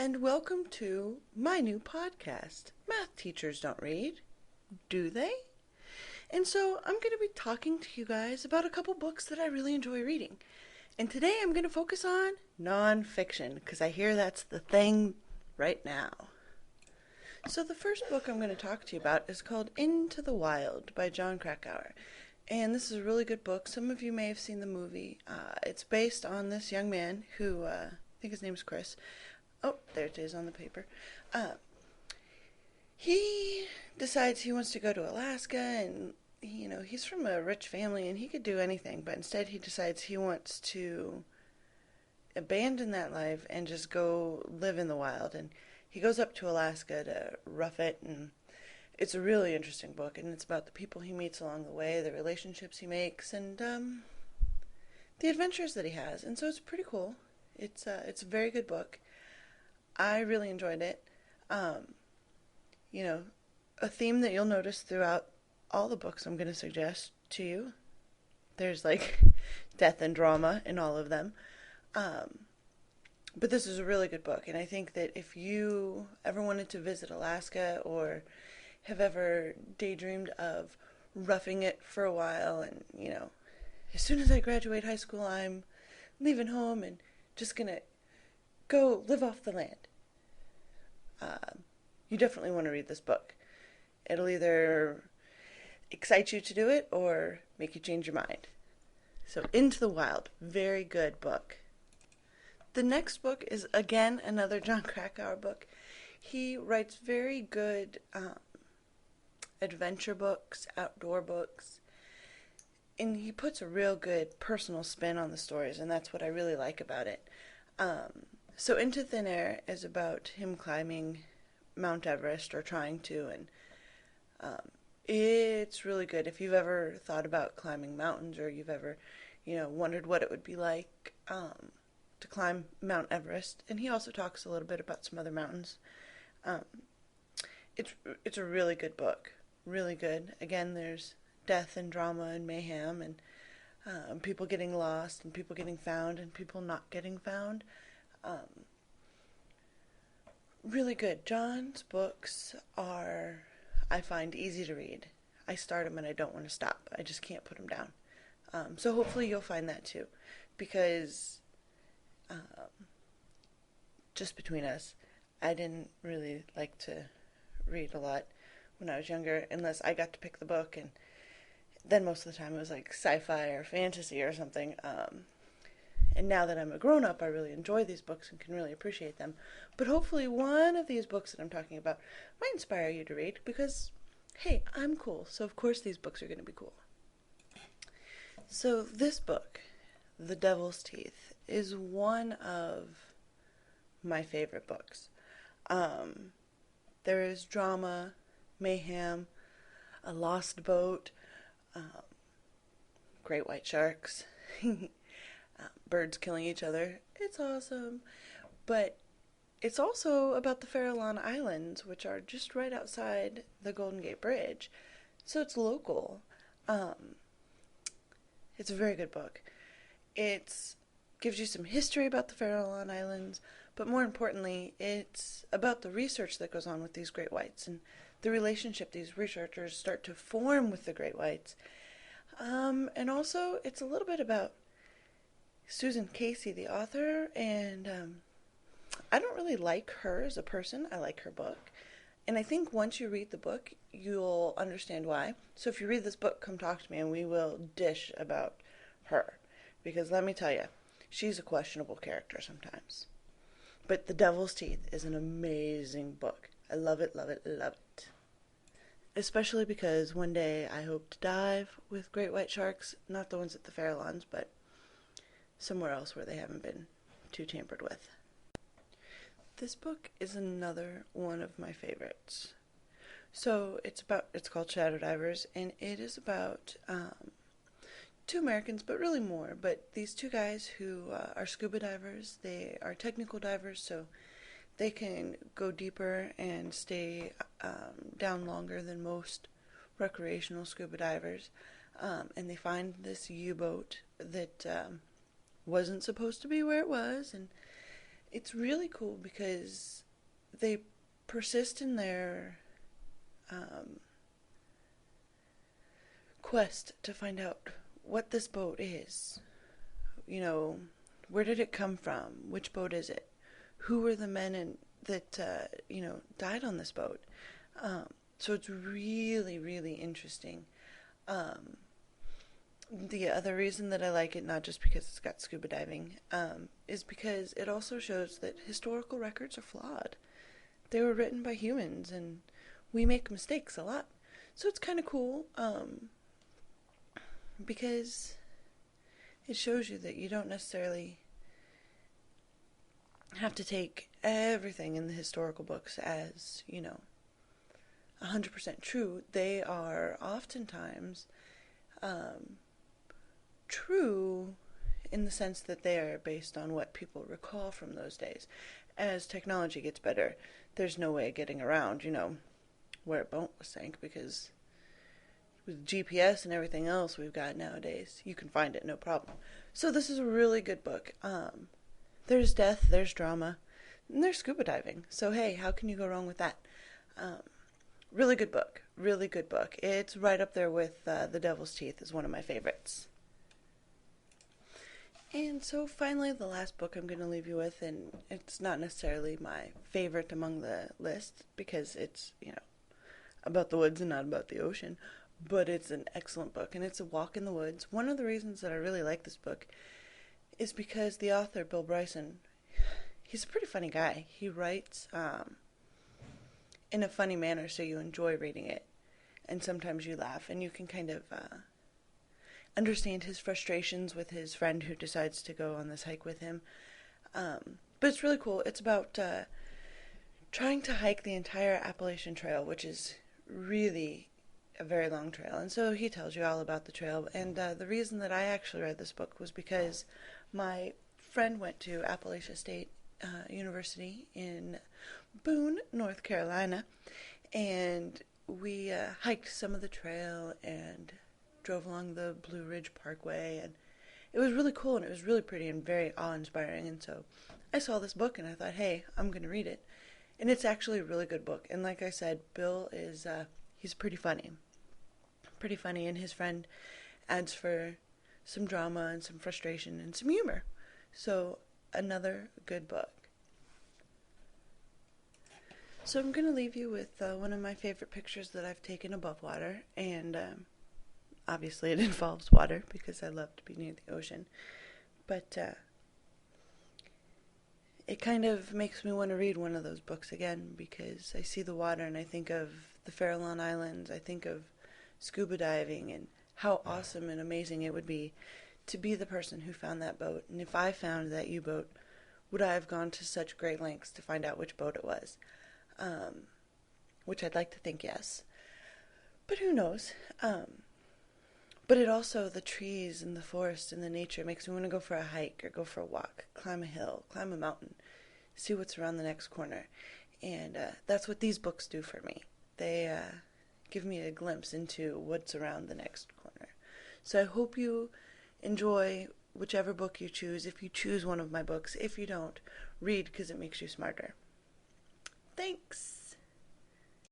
and welcome to my new podcast. Math teachers don't read, do they? And so I'm going to be talking to you guys about a couple books that I really enjoy reading. And today I'm going to focus on nonfiction, because I hear that's the thing right now. So the first book I'm going to talk to you about is called Into the Wild by Jon Krakauer. And this is a really good book. Some of you may have seen the movie. It's based on this young man who, I think his name's Chris. Oh, there it is on the paper. He decides he wants to go to Alaska, and he's from a rich family and he could do anything, but instead he decides he wants to abandon that life and just go live in the wild. And he goes up to Alaska to rough it, and it's a really interesting book, and it's about the people he meets along the way, the relationships he makes, and the adventures that he has. And so it's pretty cool. It's a very good book. I really enjoyed it. A theme that you'll notice throughout all the books I'm going to suggest to you. There's like death and drama in all of them. But this is a really good book, and I think that if you ever wanted to visit Alaska or have ever daydreamed of roughing it for a while, and, as soon as I graduate high school, I'm leaving home and just going to go live off the land. You definitely want to read this book. It'll either excite you to do it or make you change your mind. So, Into the Wild, very good book. The next book is, again, another Jon Krakauer book. He writes very good adventure books, outdoor books, and he puts a real good personal spin on the stories, and that's what I really like about it. So Into Thin Air is about him climbing Mount Everest, or trying to, and it's really good. If you've ever thought about climbing mountains, or you've ever, wondered what it would be like to climb Mount Everest, and he also talks a little bit about some other mountains. It's a really good book, really good. Again, there's death and drama and mayhem, and people getting lost, and people getting found, and people not getting found. Really good. Jon's books are, I find, easy to read. I start them and I don't want to stop. I just can't put them down. So hopefully you'll find that too, because just between us, I didn't really like to read a lot when I was younger, unless I got to pick the book, and then most of the time it was like sci-fi or fantasy or something. And now that I'm a grown-up, I really enjoy these books and can really appreciate them. But hopefully one of these books that I'm talking about might inspire you to read, because, hey, I'm cool, so of course these books are going to be cool. So this book, The Devil's Teeth, is one of my favorite books. There is drama, mayhem, a lost boat, great white sharks, birds killing each other. It's awesome. But it's also about the Farallon Islands, which are just right outside the Golden Gate Bridge. So it's local. It's a very good book. It gives you some history about the Farallon Islands, but more importantly, it's about the research that goes on with these great whites and the relationship these researchers start to form with the great whites. And also, it's a little bit about Susan Casey, the author, and I don't really like her as a person. I like her book. And I think once you read the book, you'll understand why. So if you read this book, come talk to me and we will dish about her. Because let me tell you, she's a questionable character sometimes. But The Devil's Teeth is an amazing book. I love it, love it, love it. Especially because one day I hope to dive with great white sharks. Not the ones at the Farallons, but somewhere else where they haven't been too tampered with. This book is another one of my favorites. So it's called Shadow Divers, and it is about two Americans, but really more. But these two guys who are scuba divers. They are technical divers, so they can go deeper and stay down longer than most recreational scuba divers. And they find this U-boat that wasn't supposed to be where it was, and it's really cool because they persist in their um, quest to find out what this boat is. You know, where did it come from? Which boat is it? Who were the men that died on this boat? So it's really, really interesting. Um, the other reason that I like it, not just because it's got scuba diving, is because it also shows that historical records are flawed. They were written by humans, and we make mistakes a lot. So it's kind of cool, because it shows you that you don't necessarily have to take everything in the historical books as, 100% true. They are oftentimes true in the sense that they are based on what people recall from those days. As technology gets better, there's no way of getting around, where a boat was sank, because with GPS and everything else we've got nowadays, you can find it no problem. So this is a really good book. There's death, there's drama, and there's scuba diving. So hey, how can you go wrong with that? Um, Really good book. Really good book. It's right up there with The Devil's Teeth is one of my favorites. And so finally, the last book I'm going to leave you with, and it's not necessarily my favorite among the list because it's, about the woods and not about the ocean, but it's an excellent book, and it's A Walk in the Woods. One of the reasons that I really like this book is because the author, Bill Bryson, he's a pretty funny guy. He writes in a funny manner, so you enjoy reading it, and sometimes you laugh, and you can kind of understand his frustrations with his friend who decides to go on this hike with him. But it's really cool. It's about trying to hike the entire Appalachian Trail, which is really a very long trail. And so he tells you all about the trail. And the reason that I actually read this book was because my friend went to Appalachia State University in Boone, North Carolina, and we hiked some of the trail and drove along the Blue Ridge Parkway, and it was really cool, and it was really pretty and very awe-inspiring. And so I saw this book and I thought, hey, I'm going to read it. And it's actually a really good book. And like I said, Bill is he's pretty funny, and his friend adds for some drama and some frustration and some humor. So another good book. So I'm going to leave you with one of my favorite pictures that I've taken above water, and obviously it involves water because I love to be near the ocean, but it kind of makes me want to read one of those books again because I see the water and I think of the Farallon Islands, I think of scuba diving and how awesome and amazing it would be to be the person who found that boat. And if I found that U-boat, would I have gone to such great lengths to find out which boat it was? Which I'd like to think yes. But who knows? But it also, the trees and the forest and the nature makes me want to go for a hike or go for a walk, climb a hill, climb a mountain, see what's around the next corner. And that's what these books do for me. They give me a glimpse into what's around the next corner. So I hope you enjoy whichever book you choose. If you choose one of my books, if you don't, read because it makes you smarter. Thanks!